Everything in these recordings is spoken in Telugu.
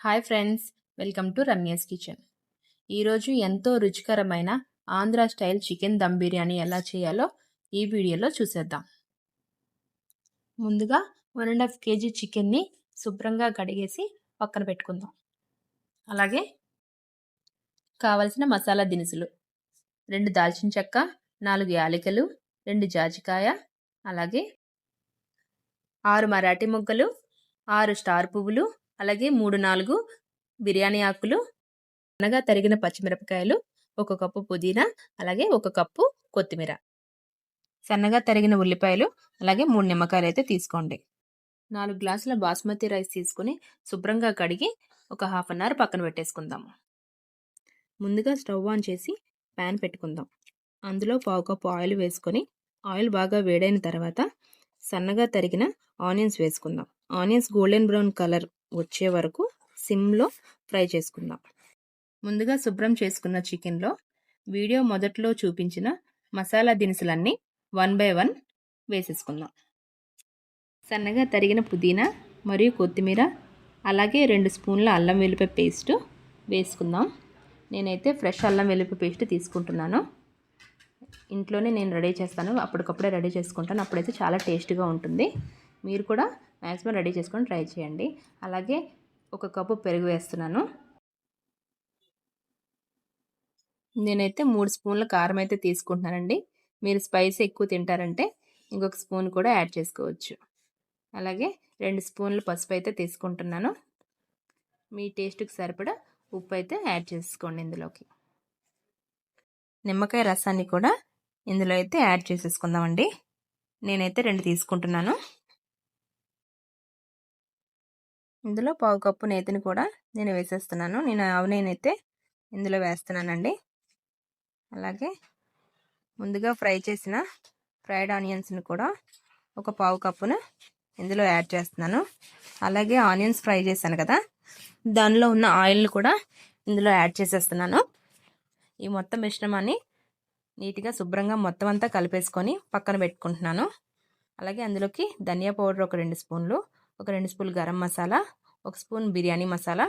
Hi friends, welcome to Ramya's kitchen. ఈరోజు ఎంతో రుచికరమైన ఆంధ్ర స్టైల్ చికెన్ దమ్ బిర్యానీ ఎలా చేయాలో ఈ వీడియోలో చూసేద్దాం. ముందుగా 1.5 kg చికెన్ని శుభ్రంగా కడిగేసి పక్కన పెట్టుకుందాం. అలాగే కావలసిన మసాలా దినుసులు: 2 దాల్చిన చెక్క, 4 యాలకులు, 2 జాజికాయ, అలాగే 6 మరాఠీ మొగ్గలు, 6 స్టార్ పువ్వులు, అలాగే 3-4 బిర్యానీ ఆకులు, సన్నగా తరిగిన పచ్చిమిరపకాయలు, 1 కప్పు పుదీనా, అలాగే 1 కప్పు కొత్తిమీర, సన్నగా తరిగిన ఉల్లిపాయలు, అలాగే 3 నిమ్మకాయలు అయితే తీసుకోండి. 4 గ్లాసుల బాస్మతి రైస్ తీసుకుని శుభ్రంగా కడిగి ఒక హాఫ్ అన్ అవర్ పక్కన పెట్టేసుకుందాము. ముందుగా స్టవ్ ఆన్ చేసి ప్యాన్ పెట్టుకుందాం. అందులో 1/4 కప్పు ఆయిల్ వేసుకొని ఆయిల్ బాగా వేడైన తర్వాత సన్నగా తరిగిన ఆనియన్స్ వేసుకుందాం. ఆనియన్స్ గోల్డెన్ బ్రౌన్ కలర్ వచ్చే వరకు సిమ్లో ఫ్రై చేసుకుందాం. ముందుగా శుభ్రం చేసుకున్న చికెన్లో వీడియో మొదట్లో చూపించిన మసాలా దినుసులన్నీ 1 by 1 వేసేసుకుందాం. సన్నగా తరిగిన పుదీనా మరియు కొత్తిమీర, అలాగే 2 స్పూన్ల అల్లం వెల్లుల్లి పేస్ట్ వేసుకుందాం. నేనైతే ఫ్రెష్ అల్లం వెల్లుల్లి పేస్ట్ తీసుకుంటున్నాను. ఇంట్లోనే నేను రెడీ చేస్తాను, అప్పటికప్పుడే రెడీ చేసుకుంటాను. అప్పుడైతే చాలా టేస్ట్గా ఉంటుంది. మీరు కూడా మ్యాక్సిమం రెడీ చేసుకొని ట్రై చేయండి. అలాగే 1 కప్పు పెరుగు వేస్తున్నాను. నేనైతే 3 స్పూన్ల కారం అయితే తీసుకుంటున్నానండి. మీరు స్పైస్ ఎక్కువ తింటారంటే ఇంకొక స్పూన్ కూడా యాడ్ చేసుకోవచ్చు. అలాగే 2 స్పూన్ల పసుపు అయితే తీసుకుంటున్నాను. మీ టేస్ట్కి సరిపడా ఉప్పు అయితే యాడ్ చేసుకోండి. ఇందులోకి నిమ్మకాయ రసాన్ని కూడా ఇందులో అయితే యాడ్ చేసేసుకుందామండి. నేనైతే 2 తీసుకుంటున్నాను. ఇందులో 1/4 కప్పు నేతిని కూడా నేను వేసేస్తున్నాను. నేను ఆవు నెయ్యినైతే ఇందులో వేస్తున్నానండి. అలాగే ముందుగా ఫ్రై చేసిన ఫ్రైడ్ ఆనియన్స్ని కూడా ఒక 1/4 కప్పును ఇందులో యాడ్ చేస్తున్నాను. అలాగే ఆనియన్స్ ఫ్రై చేశాను కదా, దానిలో ఉన్న ఆయిల్ని కూడా ఇందులో యాడ్ చేసేస్తున్నాను. ఈ మొత్తం మిశ్రమాన్ని నీట్గా శుభ్రంగా మొత్తం అంతా కలిపేసుకొని పక్కన పెట్టుకుంటున్నాను. అలాగే అందులోకి ధనియా పౌడర్ ఒక 2 స్పూన్లు, ఒక 2 స్పూన్లు గరం మసాలా, 1 స్పూన్ బిర్యానీ మసాలా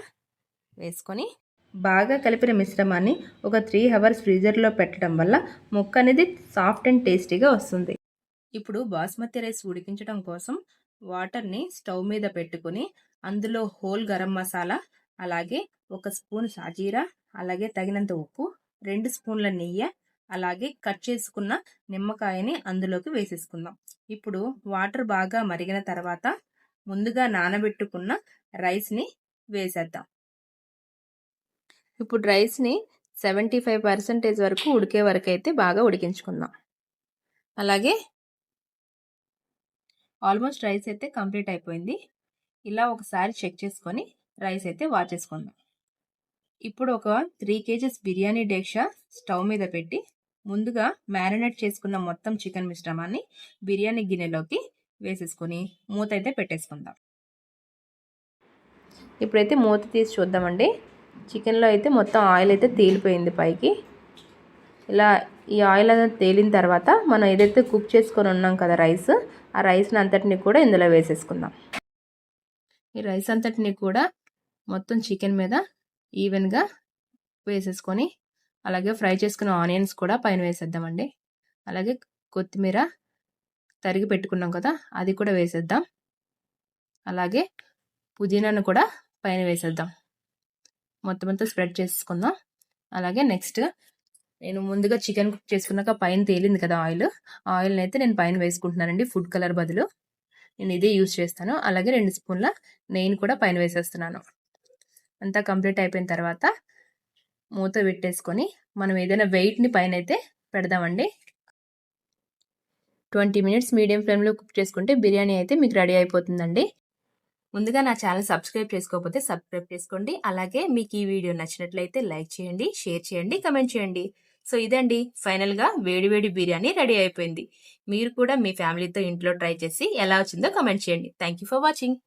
వేసుకొని బాగా కలిపిన మిశ్రమాన్ని ఒక 3 hours ఫ్రీజర్లో పెట్టడం వల్ల ముక్క అనేది సాఫ్ట్ అండ్ టేస్టీగా వస్తుంది. ఇప్పుడు బాస్మతి రైస్ ఉడికించడం కోసం వాటర్ని స్టవ్ మీద పెట్టుకుని అందులో హోల్ గరం మసాలా, అలాగే 1 స్పూన్ సాజీరా, అలాగే తగినంత ఉప్పు, 2 స్పూన్ల నెయ్యి, అలాగే కట్ చేసుకున్న నిమ్మకాయని అందులోకి వేసేసుకుందాం. ఇప్పుడు వాటర్ బాగా మరిగిన తర్వాత ముందుగా నానబెట్టుకున్న రైస్ని వేసేద్దాం. ఇప్పుడు రైస్ని 75% వరకు ఉడికే వరకు అయితే బాగా ఉడికించుకుందాం. అలాగే ఆల్మోస్ట్ రైస్ అయితే కంప్లీట్ అయిపోయింది. ఇలా ఒకసారి చెక్ చేసుకొని రైస్ అయితే వాచేసుకుందాం. ఇప్పుడు ఒక 3 kgs బిర్యానీ డేక్షా స్టవ్ మీద పెట్టి ముందుగా మ్యారినేట్ చేసుకున్న మొత్తం చికెన్ మిశ్రమాన్ని బిర్యానీ గిన్నెలోకి వేసేసుకొని మూత అయితే పెట్టేసుకుందాం. ఇప్పుడైతే మూత తీసి చూద్దామండి. చికెన్లో అయితే మొత్తం ఆయిల్ అయితే తేలిపోయింది పైకి. ఇలా ఈ ఆయిల్ అనేది తేలిన తర్వాత మనం ఏదైతే కుక్ చేసుకొని ఉన్నాం కదా రైస్, ఆ రైస్ని అంతటిని కూడా ఇందులో వేసేసుకుందాం. ఈ రైస్ అంతటిని కూడా మొత్తం చికెన్ మీద ఈవెన్గా వేసేసుకొని అలాగే ఫ్రై చేసుకున్న ఆనియన్స్ కూడా పైన వేసేద్దామండి. అలాగే కొత్తిమీర తరిగి పెట్టుకున్నాం కదా, అది కూడా వేసేద్దాం. అలాగే పుదీనాను కూడా పైన వేసేద్దాం. మొత్తం అంతా స్ప్రెడ్ చేసుకుందాం. అలాగే నెక్స్ట్ నేను ముందుగా చికెన్ కుక్ చేసుకున్నాక పైన తేలింది కదా ఆయిల్ని అయితే నేను పైన వేసుకుంటున్నానండి. ఫుడ్ కలర్ బదులు నేను ఇదే యూజ్ చేస్తాను. అలాగే 2 స్పూన్ల నెయ్యిని కూడా పైన వేసేస్తున్నాను. అంతా కంప్లీట్ అయిపోయిన తర్వాత మూత పెట్టేసుకొని మనం ఏదైనా వెయిట్ని పైన అయితే పెడదామండి. 20 minutes మీడియం ఫ్లేమ్లో కుక్ చేసుకుంటే బిర్యానీ అయితే మీకు రెడీ అయిపోతుందండి. ముందుగా నా ఛానల్ సబ్స్క్రైబ్ చేసుకోకపోతే సబ్స్క్రైబ్ చేసుకోండి. అలాగే మీకు ఈ వీడియో నచ్చినట్లయితే లైక్ చేయండి, షేర్ చేయండి, కమెంట్ చేయండి. సో ఇదండి, ఫైనల్గా వేడివేడి బిర్యానీ రెడీ అయిపోయింది. మీరు కూడా మీ ఫ్యామిలీతో ఇంట్లో ట్రై చేసి ఎలా వచ్చిందో కమెంట్ చేయండి. Thank you for watching.